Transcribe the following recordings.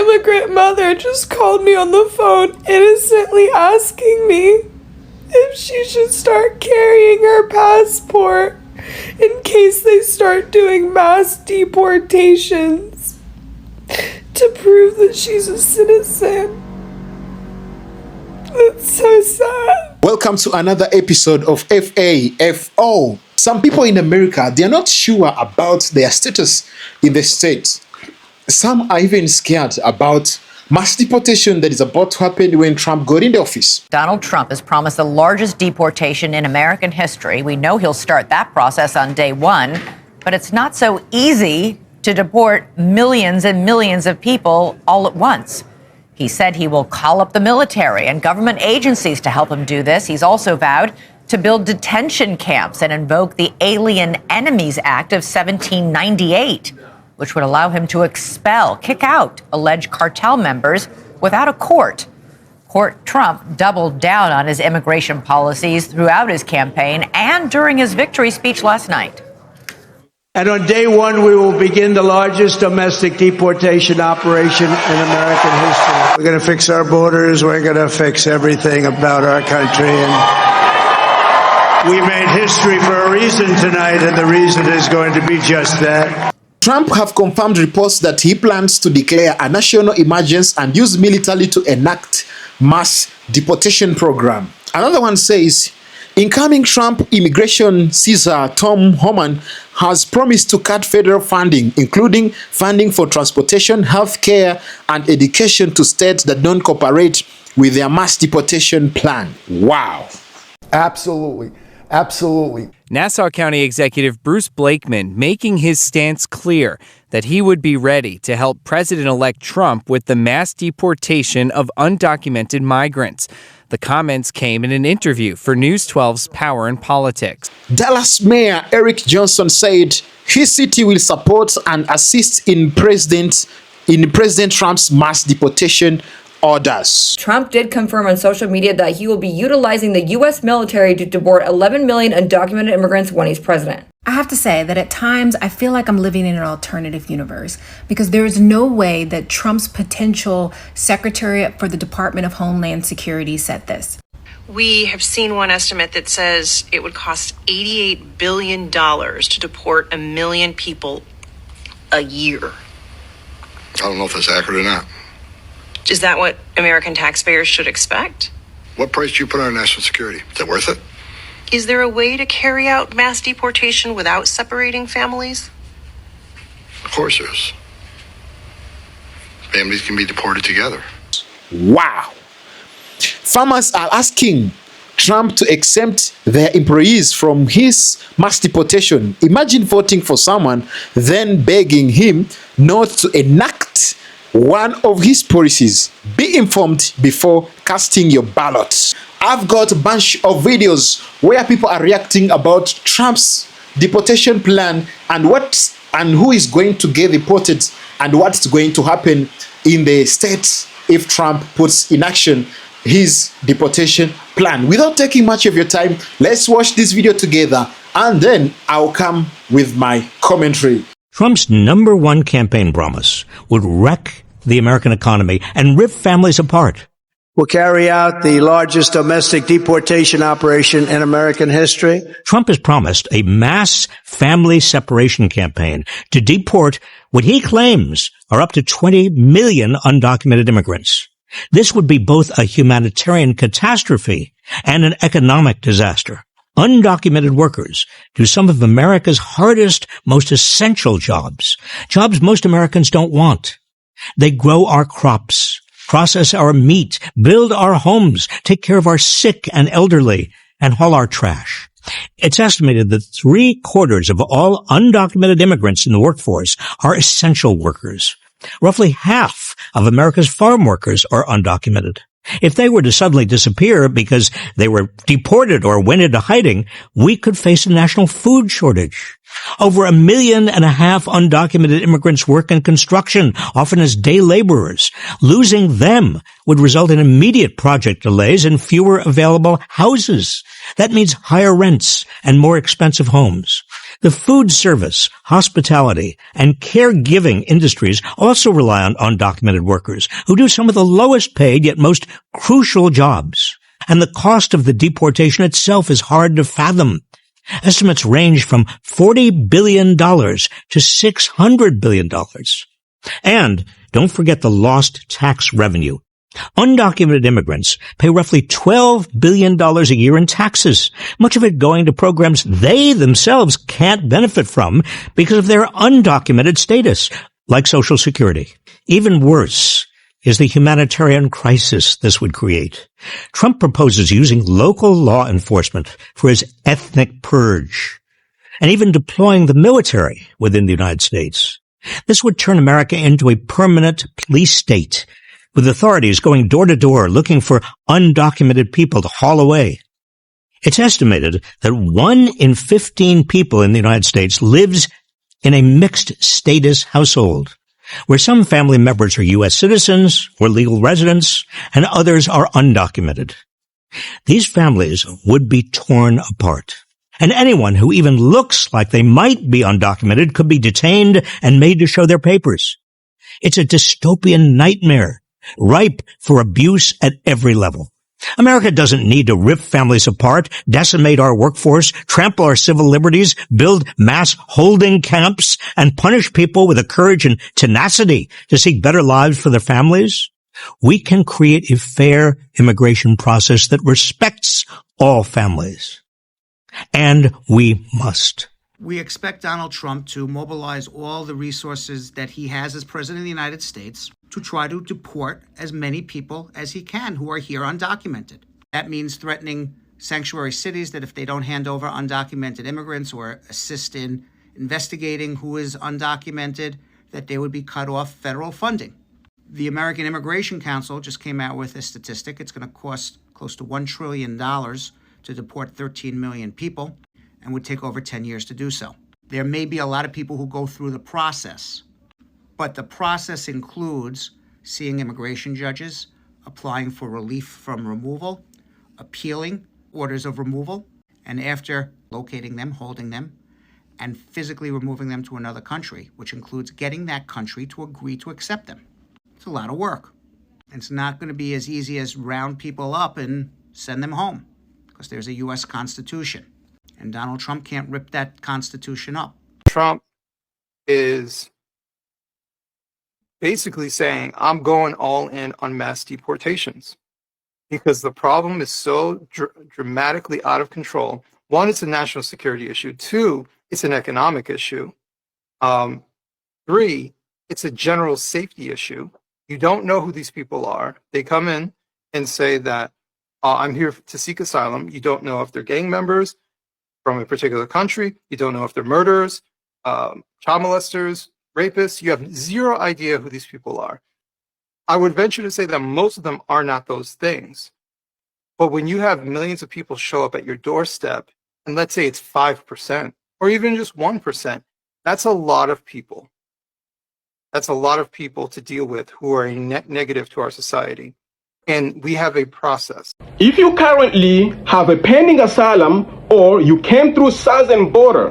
immigrant mother just called me on the phone innocently asking me if she should start carrying her passport in case they start doing mass deportations to prove that she's a citizen. That's so sad. Welcome to another episode of FAFO. Some people in America, they are not sure about their status in the States. Some are even scared about mass deportation that is about to happen when Trump got in the office. Donald Trump has promised the largest deportation in American history. We know he'll start that process on day one, but it's not so easy to deport millions and millions of people all at once. He said he will call up the military and government agencies to help him do this. He's also vowed to build detention camps and invoke the Alien Enemies Act of 1798, which would allow him to expel, kick out alleged cartel members without a court. Trump doubled down on his immigration policies throughout his campaign and during his victory speech last night. And on day one, we will begin the largest domestic deportation operation in American history. We're going to fix our borders. We're going to fix everything about our country. And we made history for a reason tonight, and the reason is going to be just that. Trump have confirmed reports that he plans to declare a national emergency and use military to enact mass deportation program. Another one says, incoming Trump immigration Caesar Tom Homan has promised to cut federal funding, including funding for transportation, health care, and education to states that don't cooperate with their mass deportation plan. Wow. Absolutely. Absolutely. Nassau County Executive Bruce Blakeman making his stance clear that he would be ready to help President-elect Trump with the mass deportation of undocumented migrants. The comments came in an interview for News 12's Power and Politics. Dallas Mayor Eric Johnson said his city will support and assist in President Trump's mass deportation orders. Trump did confirm on social media that he will be utilizing the U.S. military to deport 11 million undocumented immigrants when he's president. I have to say that at times I feel like I'm living in an alternative universe because there is no way that Trump's potential secretary for the Department of Homeland Security said this. We have seen one estimate that says it would cost $88 billion to deport 1 million people a year. I don't know if that's accurate or not. Is that what American taxpayers should expect? What price do you put on our national security? Is that worth it? Is there a way to carry out mass deportation without separating families? Of course there is. Families can be deported together. Wow. Farmers are asking Trump to exempt their employees from his mass deportation. Imagine voting for someone, then begging him not to enact one of his policies. Be informed before casting your ballot. I've got a bunch of videos where people are reacting about Trump's deportation plan and who is going to get deported and what's going to happen in the states if Trump puts in action his deportation plan. Without taking much of your time, let's watch this video together and then I'll come with my commentary. Trump's number one campaign promise would wreck the American economy and rip families apart. We'll carry out the largest domestic deportation operation in American history. Trump has promised a mass family separation campaign to deport what he claims are up to 20 million undocumented immigrants. This would be both a humanitarian catastrophe and an economic disaster. Undocumented workers do some of America's hardest, most essential jobs most Americans don't want. They grow our crops, process our meat, build our homes, take care of our sick and elderly, and haul our trash. It's estimated that 3/4 of all undocumented immigrants in the workforce are essential workers. Roughly half of America's farm workers are undocumented. If they were to suddenly disappear because they were deported or went into hiding, we could face a national food shortage. Over 1.5 million undocumented immigrants work in construction, often as day laborers. Losing them would result in immediate project delays and fewer available houses. That means higher rents and more expensive homes. The food service, hospitality, and caregiving industries also rely on undocumented workers who do some of the lowest paid yet most crucial jobs. And the cost of the deportation itself is hard to fathom. Estimates range from $40 billion to $600 billion. And don't forget the lost tax revenue. Undocumented immigrants pay roughly $12 billion a year in taxes, much of it going to programs they themselves can't benefit from because of their undocumented status, like Social Security. Even worse is the humanitarian crisis this would create. Trump proposes using local law enforcement for his ethnic purge, and even deploying the military within the United States. This would turn America into a permanent police state, with authorities going door to door looking for undocumented people to haul away. It's estimated that 1 in 15 people in the United States lives in a mixed status household, where some family members are U.S. citizens or legal residents, and others are undocumented. These families would be torn apart, and anyone who even looks like they might be undocumented could be detained and made to show their papers. It's a dystopian nightmare, ripe for abuse at every level. America doesn't need to rip families apart, decimate our workforce, trample our civil liberties, build mass holding camps, and punish people with the courage and tenacity to seek better lives for their families. We can create a fair immigration process that respects all families. And we must. We expect Donald Trump to mobilize all the resources that he has as president of the United States to try to deport as many people as he can who are here undocumented. That means threatening sanctuary cities that if they don't hand over undocumented immigrants or assist in investigating who is undocumented, that they would be cut off federal funding. The American Immigration Council just came out with a statistic. It's going to cost close to $1 trillion to deport 13 million people, and would take over 10 years to do so. There may be a lot of people who go through the process, but the process includes seeing immigration judges, applying for relief from removal, appealing orders of removal, and after locating them, holding them, and physically removing them to another country, which includes getting that country to agree to accept them. It's a lot of work. It's not going to be as easy as round people up and send them home, because there's a U.S. Constitution. And Donald Trump can't rip that Constitution up. Trump is basically saying, I'm going all in on mass deportations because the problem is so dramatically out of control. One, it's a national security issue. Two, it's an economic issue. Three, it's a general safety issue. You don't know who these people are. They come in and say that I'm here to seek asylum. You don't know if they're gang members from a particular country. You don't know if they're murderers, child molesters, rapists. You have zero idea who these people are. I would venture to say that most of them are not those things. But when you have millions of people show up at your doorstep, and let's say it's 5%, or even just 1%, that's a lot of people. That's a lot of people to deal with who are a net negative to our society. And we have a process. If you currently have a pending asylum or you came through southern border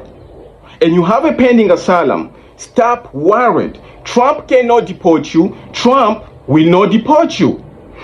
and you have a pending asylum, stop worried. Trump cannot deport you. Trump will not deport you.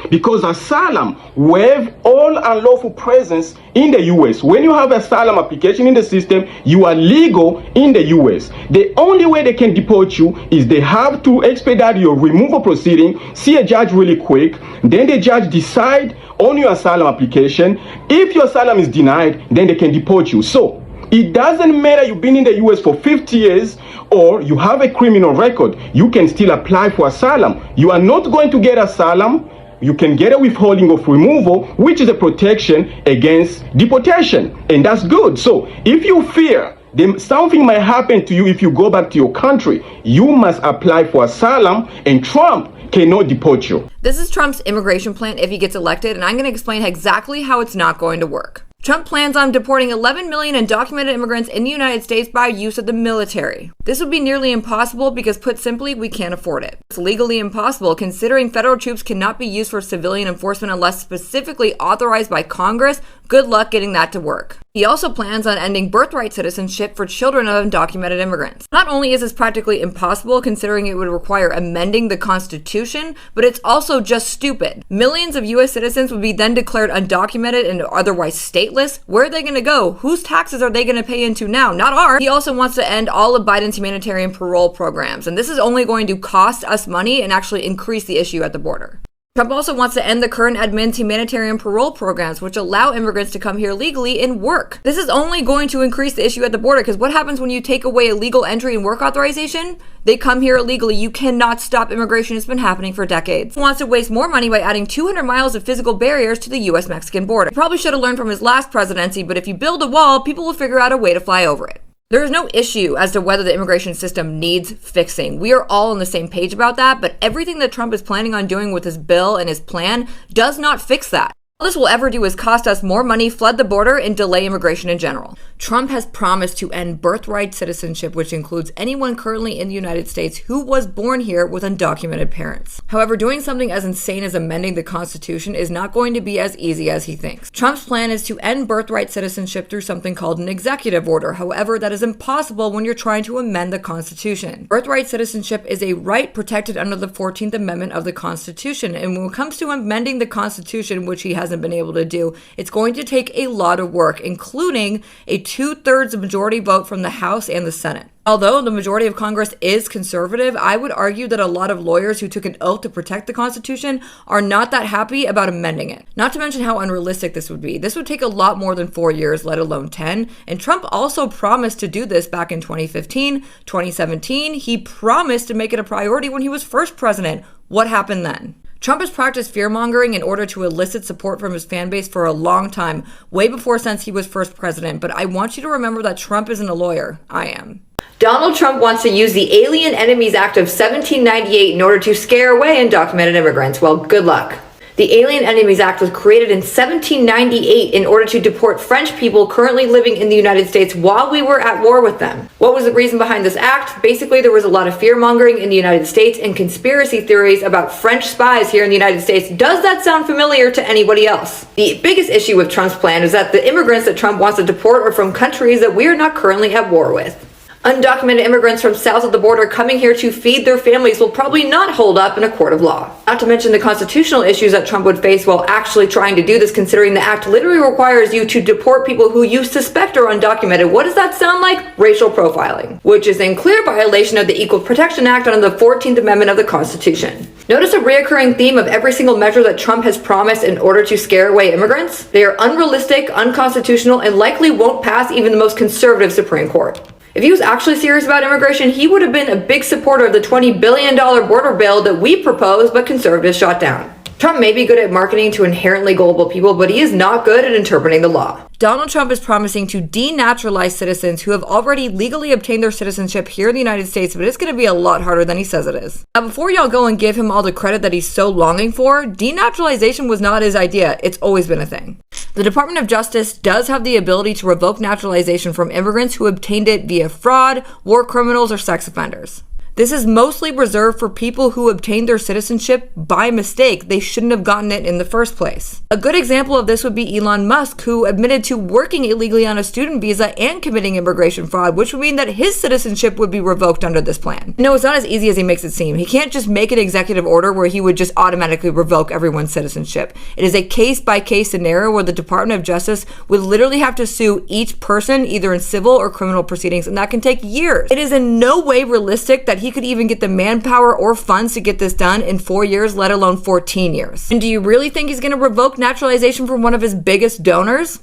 Because asylum waive all unlawful presence in the U.S. When you have asylum application in the system, you are legal in the U.S. The only way they can deport you is they have to expedite your removal proceeding, see a judge really quick, then the judge decide on your asylum application. If your asylum is denied, then they can deport you. So it doesn't matter you've been in the U.S. for 50 years or you have a criminal record, you can still apply for asylum. You are not going to get asylum. You can get a withholding of removal, which is a protection against deportation. And that's good. So if you fear something might happen to you if you go back to your country, you must apply for asylum, and Trump cannot deport you. This is Trump's immigration plan if he gets elected, and I'm going to explain exactly how it's not going to work. Trump plans on deporting 11 million undocumented immigrants in the United States by use of the military. This would be nearly impossible because, put simply, we can't afford it. It's legally impossible considering federal troops cannot be used for civilian enforcement unless specifically authorized by Congress, Good luck getting that to work. He also plans on ending birthright citizenship for children of undocumented immigrants. Not only is this practically impossible, considering it would require amending the Constitution, but it's also just stupid. Millions of U.S. citizens would be then declared undocumented and otherwise stateless. Where are they going to go? Whose taxes are they going to pay into now? Not ours. He also wants to end all of Biden's humanitarian parole programs, and this is only going to cost us money and actually increase the issue at the border. Trump also wants to end the current admin's humanitarian parole programs, which allow immigrants to come here legally and work. This is only going to increase the issue at the border, because what happens when you take away a legal entry and work authorization? They come here illegally. You cannot stop immigration. It's been happening for decades. He wants to waste more money by adding 200 miles of physical barriers to the U.S.-Mexican border. He probably should have learned from his last presidency, but if you build a wall, people will figure out a way to fly over it. There is no issue as to whether the immigration system needs fixing. We are all on the same page about that, but everything that Trump is planning on doing with his bill and his plan does not fix that. All this will ever do is cost us more money, flood the border, and delay immigration in general. Trump has promised to end birthright citizenship, which includes anyone currently in the United States who was born here with undocumented parents. However, doing something as insane as amending the Constitution is not going to be as easy as he thinks. Trump's plan is to end birthright citizenship through something called an executive order. However, that is impossible when you're trying to amend the Constitution. Birthright citizenship is a right protected under the 14th Amendment of the Constitution, and when it comes to amending the Constitution, which he hasn't been able to do, it's going to take a lot of work, including a 2/3 majority vote from the House and the Senate. Although the majority of Congress is conservative, I would argue that a lot of lawyers who took an oath to protect the Constitution are not that happy about amending it. Not to mention how unrealistic this would be. This would take a lot more than 4 years, let alone 10. And Trump also promised to do this back in 2015, 2017. He promised to make it a priority when he was first president. What happened then? Trump has practiced fear-mongering in order to elicit support from his fan base for a long time, way before since he was first president. But I want you to remember that Trump isn't a lawyer. I am. Donald Trump wants to use the Alien Enemies Act of 1798 in order to scare away undocumented immigrants. Well, good luck. The Alien Enemies Act was created in 1798 in order to deport French people currently living in the United States while we were at war with them. What was the reason behind this act? Basically, there was a lot of fear-mongering in the United States and conspiracy theories about French spies here in the United States. Does that sound familiar to anybody else? The biggest issue with Trump's plan is that the immigrants that Trump wants to deport are from countries that we are not currently at war with. Undocumented immigrants from south of the border coming here to feed their families will probably not hold up in a court of law. Not to mention the constitutional issues that Trump would face while actually trying to do this, considering the act literally requires you to deport people who you suspect are undocumented. What does that sound like? Racial profiling, which is in clear violation of the Equal Protection Act under the 14th Amendment of the Constitution. Notice a reoccurring theme of every single measure that Trump has promised in order to scare away immigrants? They are unrealistic, unconstitutional, and likely won't pass even the most conservative Supreme Court. If he was actually serious about immigration, he would have been a big supporter of the $20 billion border bill that we proposed but conservatives shot down. Trump may be good at marketing to inherently gullible people, but he is not good at interpreting the law. Donald Trump is promising to denaturalize citizens who have already legally obtained their citizenship here in the United States, but it's going to be a lot harder than he says it is. Now, before y'all go and give him all the credit that he's so longing for, denaturalization was not his idea. It's always been a thing. The Department of Justice does have the ability to revoke naturalization from immigrants who obtained it via fraud, war criminals, or sex offenders. This is mostly reserved for people who obtained their citizenship by mistake. They shouldn't have gotten it in the first place. A good example of this would be Elon Musk, who admitted to working illegally on a student visa and committing immigration fraud, which would mean that his citizenship would be revoked under this plan. No, it's not as easy as he makes it seem. He can't just make an executive order where he would just automatically revoke everyone's citizenship. It is a case-by-case scenario where the Department of Justice would literally have to sue each person either in civil or criminal proceedings, and that can take years. It is in no way realistic that he could even get the manpower or funds to get this done in 4 years, let alone 14 years. And do you really think he's going to revoke naturalization from one of his biggest donors?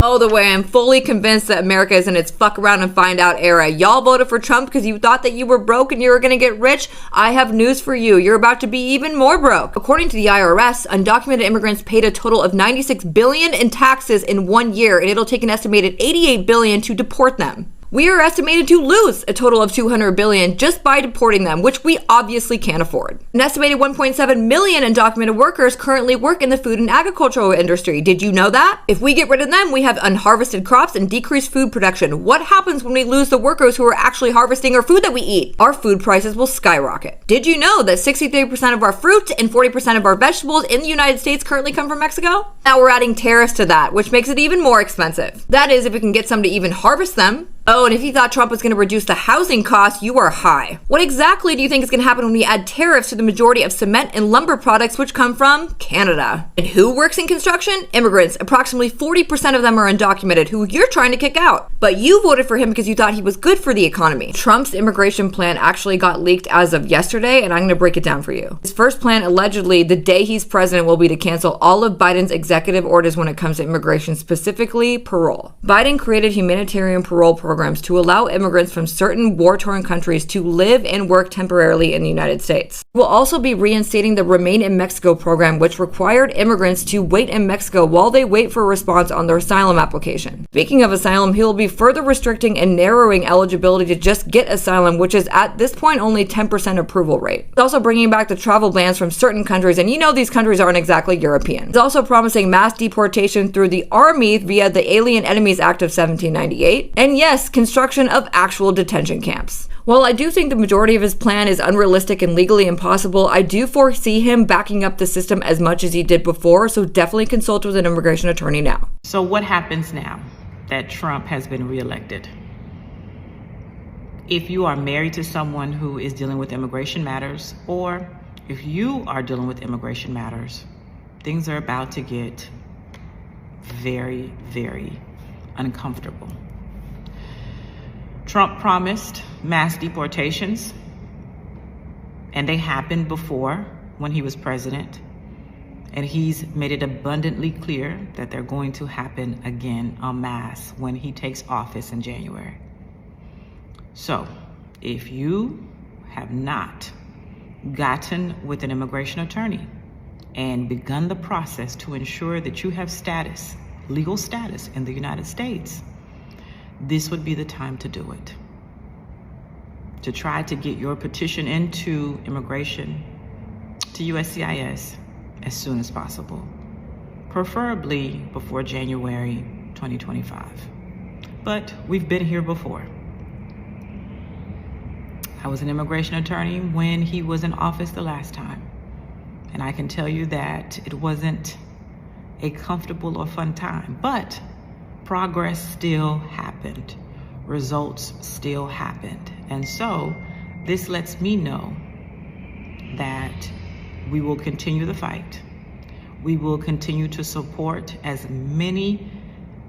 Oh, the way I'm fully convinced that America is in its fuck around and find out era. Y'all voted for Trump because you thought that you were broke and you were going to get rich. I have news for you. You're about to be even more broke. According to the IRS, undocumented immigrants paid a total of $96 billion in taxes in 1 year, and it'll take an estimated $88 billion to deport them. We are estimated to lose a total of $200 billion just by deporting them, which we obviously can't afford. An estimated 1.7 million undocumented workers currently work in the food and agricultural industry. Did you know that? If we get rid of them, we have unharvested crops and decreased food production. What happens when we lose the workers who are actually harvesting our food that we eat? Our food prices will skyrocket. Did you know that 63% of our fruit and 40% of our vegetables in the United States currently come from Mexico? Now we're adding tariffs to that, which makes it even more expensive. That is, if we can get some to even harvest them. Oh, and if you thought Trump was going to reduce the housing costs, you are high. What exactly do you think is going to happen when we add tariffs to the majority of cement and lumber products which come from Canada? And who works in construction? Immigrants. Approximately 40% of them are undocumented, who you're trying to kick out. But you voted for him because you thought he was good for the economy. Trump's immigration plan actually got leaked as of yesterday, and I'm going to break it down for you. His first plan, allegedly, the day he's president, will be to cancel all of Biden's executive orders when it comes to immigration, specifically parole. Biden created humanitarian parole programs to allow immigrants from certain war-torn countries to live and work temporarily in the United States. We'll also be reinstating the Remain in Mexico program, which required immigrants to wait in Mexico while they wait for a response on their asylum application. Speaking of asylum, he will be further restricting and narrowing eligibility to just get asylum, which is at this point only 10% approval rate. He's also bringing back the travel bans from certain countries, and you know these countries aren't exactly European. He's also promising mass deportation through the army via the Alien Enemies Act of 1798. And yes, construction of actual detention camps. While I do think the majority of his plan is unrealistic and legally impossible, I do foresee him backing up the system as much as he did before, so definitely consult with an immigration attorney now. So what happens now that Trump has been reelected? If you are married to someone who is dealing with immigration matters, or if you are dealing with immigration matters, things are about to get very, very uncomfortable. Trump promised mass deportations, and they happened before when he was president. And he's made it abundantly clear that they're going to happen again en masse when he takes office in January. So if you have not gotten with an immigration attorney and begun the process to ensure that you have status, legal status in the United States, this would be the time to do it. To try to get your petition into immigration to USCIS as soon as possible, preferably before January 2025. But we've been here before. I was an immigration attorney when he was in office the last time, and I can tell you that it wasn't a comfortable or fun time, but progress still happened. Results still happened. And so this lets me know that we will continue the fight. We will continue to support as many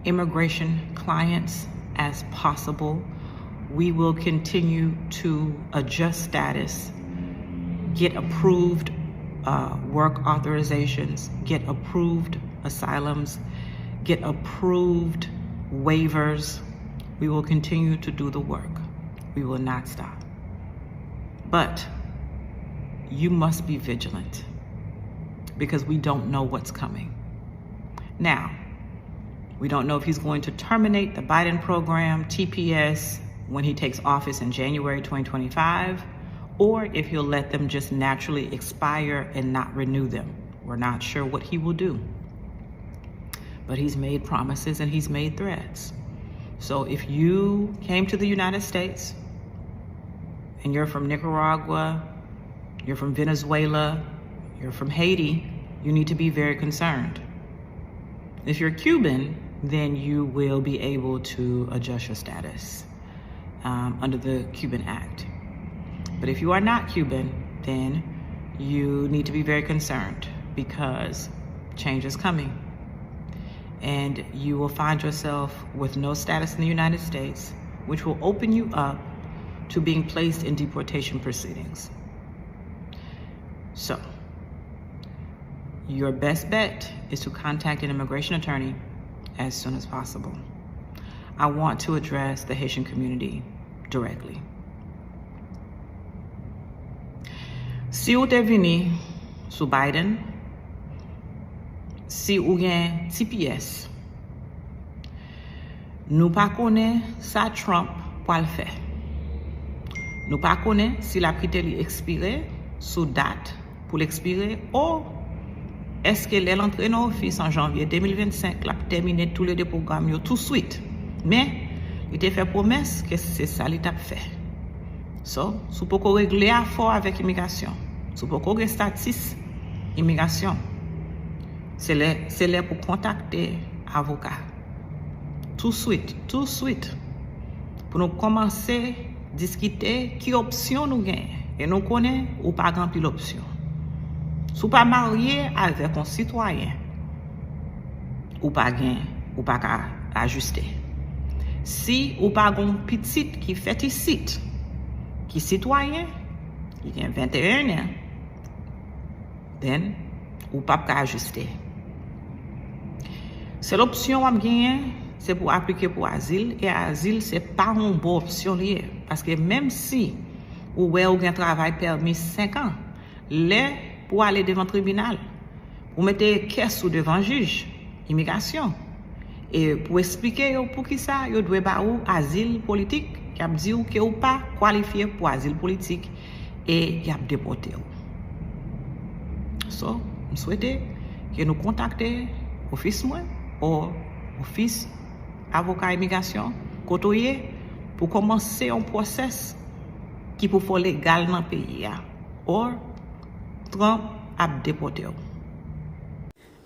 immigration clients as possible. We will continue to adjust status, get approved work authorizations, get approved asylums, get approved waivers. We will continue to do the work. We will not stop. But you must be vigilant because we don't know what's coming. Now, we don't know if he's going to terminate the Biden program, TPS, when he takes office in January 2025, or if he'll let them just naturally expire and not renew them. We're not sure what he will do. But he's made promises and he's made threats. So if you came to the United States and you're from Nicaragua, you're from Venezuela, you're from Haiti, you need to be very concerned. If you're Cuban, then you will be able to adjust your status under the Cuban Act. But if you are not Cuban, then you need to be very concerned because change is coming. And you will find yourself with no status in the United States, which will open you up to being placed in deportation proceedings. So, your best bet is to contact an immigration attorney as soon as possible. I want to address the Haitian community directly. Si ou te vini sou Biden, si ou gen TPS, nou pa konen sa Trump pour le faire. Nous pas connaît si la prité li expiré sous date pour l'expirer ou est-ce que l'entrée dans l'office en janvier 2025 l'a terminé tous les deux programmes tout de suite. Mais il t'a fait promesse que c'est ça qu'il t'a fait. So, si vous pouvez régler à fort avec l'immigration, si vous pouvez régler status immigration, c'est là pour contacter avocat. Tout de suite, pour nous commencer à discuter qui option nous gagnons. Et nous connaissons ou pas remplir l'option. Si vous pas marié avec un citoyen, ou pas gain, ou pas ajuster. Si ou pas un petit qui fait ici, qui citoyen, qui a 21 ans, then ou pas ajuster. C'est l'option à gagner, c'est pour appliquer pour asile, et asile c'est pas une bonne option liée, parce que même si ou un travail permis 5 ans, là pour aller devant le tribunal, vous mettez caisse ou devant juge immigration et pour expliquer pour qui ça vous doit pas asile politique qui a dit que ou pas qualifié pour asile politique et y a déporté. So, je souhaite que nous contacter office moi ou office avocat immigration côtoyer pour commencer un process qui peut faire légal dans le pays ou Trump a déporté.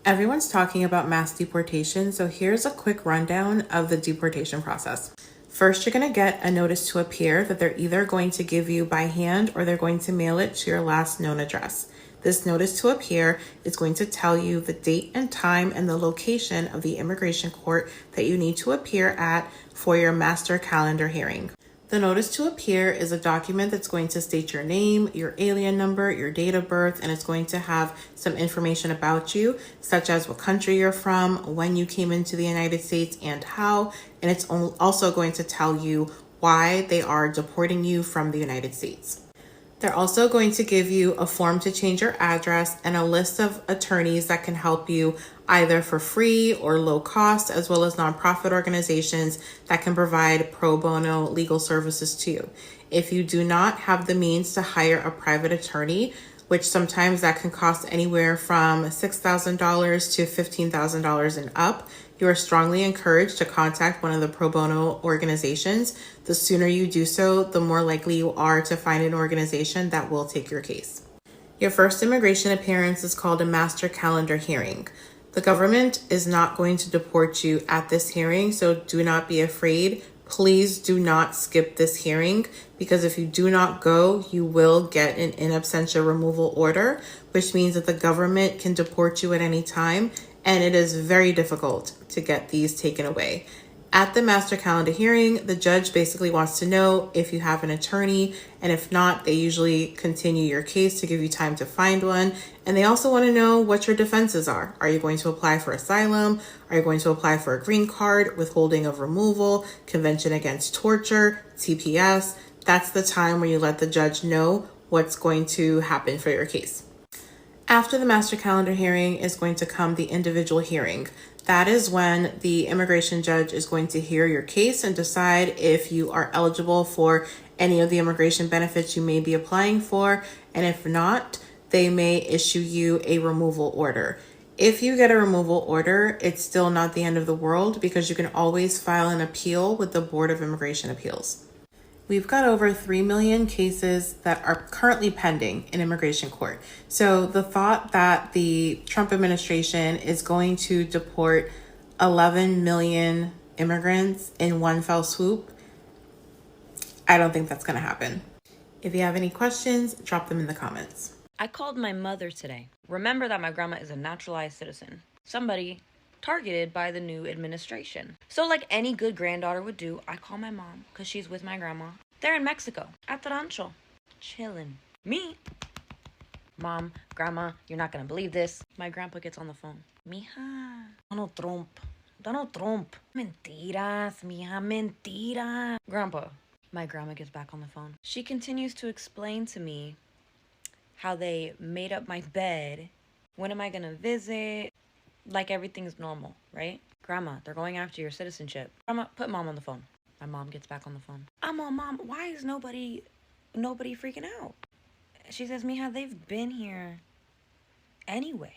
Everyone's talking about mass deportation, so here's a quick rundown of the deportation process. First, you're going to get a notice to appear that they're either going to give you by hand or they're going to mail it to your last known address. This notice to appear is going to tell you the date and time and the location of the immigration court that you need to appear at for your master calendar hearing. The notice to appear is a document that's going to state your name, your alien number, your date of birth, and it's going to have some information about you, such as what country you're from, when you came into the United States, and how. And it's also going to tell you why they are deporting you from the United States. They're also going to give you a form to change your address and a list of attorneys that can help you either for free or low cost, as well as nonprofit organizations that can provide pro bono legal services to you. If you do not have the means to hire a private attorney, which sometimes that can cost anywhere from $6,000 to $15,000 and up, you are strongly encouraged to contact one of the pro bono organizations. The sooner you do so, the more likely you are to find an organization that will take your case. Your first immigration appearance is called a master calendar hearing. The government is not going to deport you at this hearing, so do not be afraid. Please do not skip this hearing, because if you do not go, you will get an in absentia removal order, which means that the government can deport you at any time, and it is very difficult to get these taken away. At the master calendar hearing, the judge basically wants to know if you have an attorney, and if not, they usually continue your case to give you time to find one. And they also want to know what your defenses are. Are you going to apply for asylum? Are you going to apply for a green card, withholding of removal, Convention Against Torture, TPS? That's the time where you let the judge know what's going to happen for your case. After the master calendar hearing is going to come the individual hearing. That is when the immigration judge is going to hear your case and decide if you are eligible for any of the immigration benefits you may be applying for. And if not, they may issue you a removal order. If you get a removal order, it's still not the end of the world, because you can always file an appeal with the Board of Immigration Appeals. We've got over 3 million cases that are currently pending in immigration court. So the thought that the Trump administration is going to deport 11 million immigrants in one fell swoop, I don't think that's going to happen. If you have any questions, drop them in the comments. I called my mother today. Remember that my grandma is a naturalized citizen. Somebody targeted by the new administration. So like any good granddaughter would do, I call my mom because she's with my grandma. They're in Mexico, at the rancho, chilling. Me? Mom, grandma, you're not gonna believe this. My grandpa gets on the phone. Mija, Donald Trump. Mentiras, mija, mentira. Grandpa. My grandma gets back on the phone. She continues to explain to me how they made up my bed. When am I gonna visit? Like everything's normal, right? Grandma, they're going after your citizenship. Grandma, put mom on the phone. My mom gets back on the phone. I'm on, Mom, why is nobody freaking out? She says, Mija, they've been here anyway.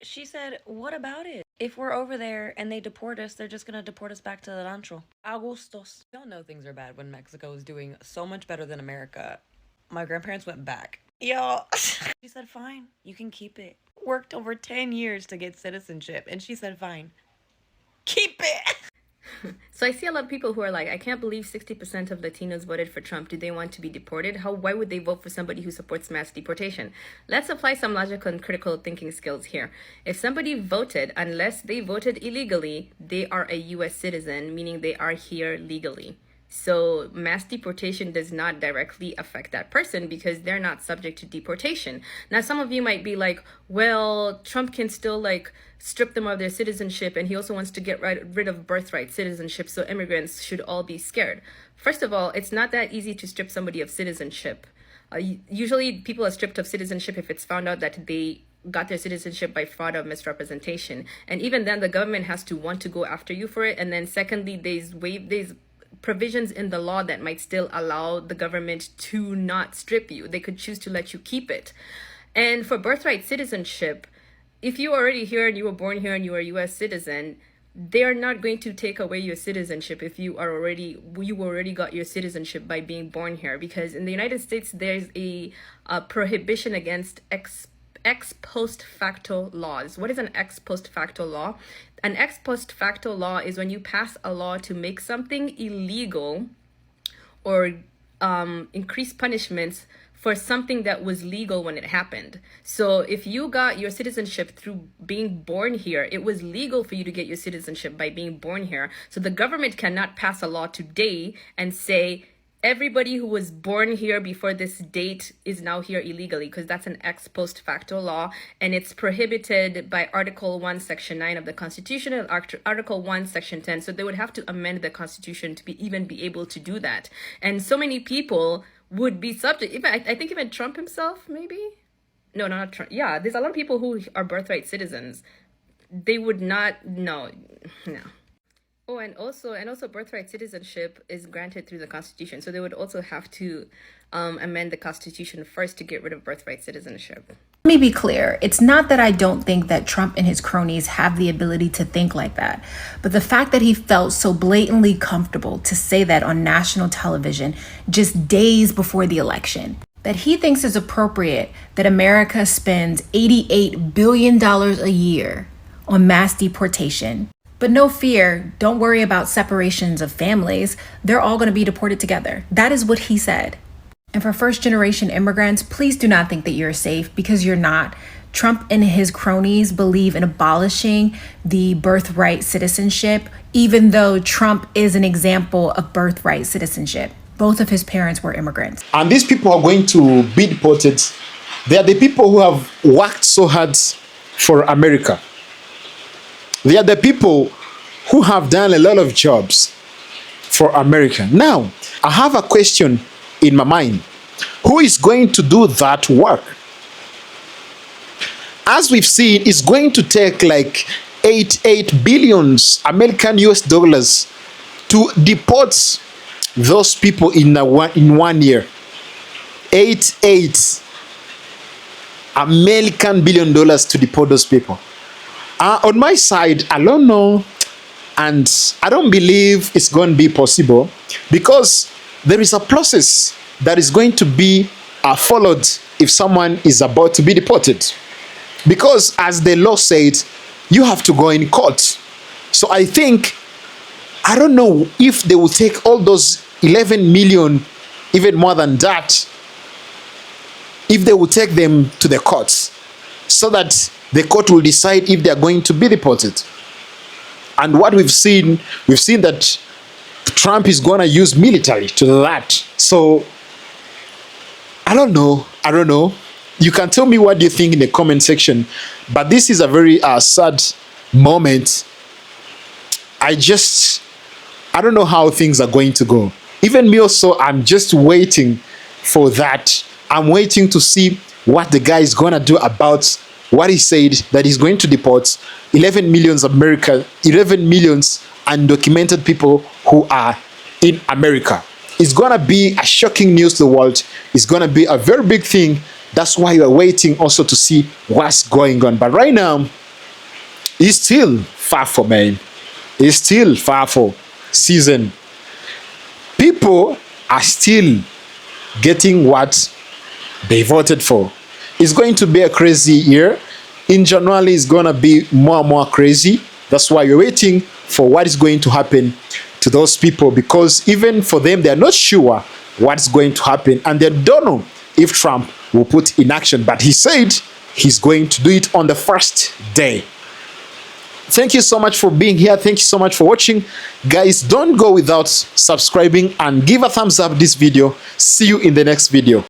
She said, what about it? If we're over there and they deport us, they're just gonna deport us back to the rancho. Augustos. Y'all know things are bad when Mexico is doing so much better than America. My grandparents went back. Y'all. She said, fine, you can keep it. Worked over 10 years to get citizenship. And she said, fine, keep it. So I see a lot of people who are like, I can't believe 60% of Latinos voted for Trump. Do they want to be deported? Why would they vote for somebody who supports mass deportation? Let's apply some logical and critical thinking skills here. If somebody voted, unless they voted illegally, they are a U.S. citizen, meaning they are here legally. So mass deportation does not directly affect that person because they're not subject to deportation. Now, some of you might be like, well, Trump can still like strip them of their citizenship, and he also wants to get rid of birthright citizenship, so immigrants should all be scared. First of all, it's not that easy to strip somebody of citizenship. Usually people are stripped of citizenship if it's found out that they got their citizenship by fraud or misrepresentation. And even then, the government has to want to go after you for it. And then secondly, there's provisions in the law that might still allow the government to not strip you. They could choose to let you keep it. And for birthright citizenship, if you're already here and you were born here and you are a U.S. citizen, they are not going to take away your citizenship if you already got your citizenship by being born here. Because in the United States, there's a prohibition against ex post facto laws. What is an ex post facto law? An ex post facto law is when you pass a law to make something illegal or increase punishments for something that was legal when it happened. So if you got your citizenship through being born here, it was legal for you to get your citizenship by being born here. So the government cannot pass a law today and say, everybody who was born here before this date is now here illegally, because that's an ex post facto law, and it's prohibited by Article 1, Section 9 of the Constitution and Article 1, Section 10. So they would have to amend the Constitution to even be able to do that. And so many people would be subject, I think even Trump himself, maybe? No, not Trump. Yeah, there's a lot of people who are birthright citizens. They would not, no. Oh, and also birthright citizenship is granted through the Constitution. So they would also have to amend the Constitution first to get rid of birthright citizenship. Let me be clear. It's not that I don't think that Trump and his cronies have the ability to think like that. But the fact that he felt so blatantly comfortable to say that on national television just days before the election, that he thinks is appropriate that America spends $88 billion a year on mass deportation. But no fear, don't worry about separations of families. They're all going to be deported together. That is what he said. And for first-generation immigrants, please do not think that you're safe, because you're not. Trump and his cronies believe in abolishing the birthright citizenship, even though Trump is an example of birthright citizenship. Both of his parents were immigrants. And these people are going to be deported. They are the people who have worked so hard for America. They are the people who have done a lot of jobs for America. Now, I have a question in my mind. Who is going to do that work? As we've seen, it's going to take like 8 billion American US dollars to deport those people in 1 year. 8 American billion dollars to deport those people. On my side, I don't know, and I don't believe it's going to be possible, because there is a process that is going to be followed if someone is about to be deported. Because as the law said, you have to go in court. So I don't know if they will take all those 11 million, even more than that, if they will take them to the courts so that the court will decide if they are going to be deported. And what we've seen that Trump is going to use military to that. So I don't know. You can tell me what you think in the comment section. But this is a very sad moment. I don't know how things are going to go. Even me also, I'm just waiting for that. I'm waiting to see what the guy is going to do about what he said, that he's going to deport 11 million undocumented people who are in America. It's gonna be a shocking news to the world. It's gonna be a very big thing. That's why we're waiting also to see what's going on. But right now, it's still FAFO, man. It's still FAFO season. People are still getting what they voted for. It's going to be a crazy year. In January, it's gonna be more and more crazy. That's why we're waiting for what is going to happen to those people, because even for them, they're not sure what's going to happen, and they don't know if Trump will put in action. But he said he's going to do it on the first day. Thank you so much for being here. Thank you so much for watching. Guys, don't go without subscribing and give a thumbs up this video. See you in the next video.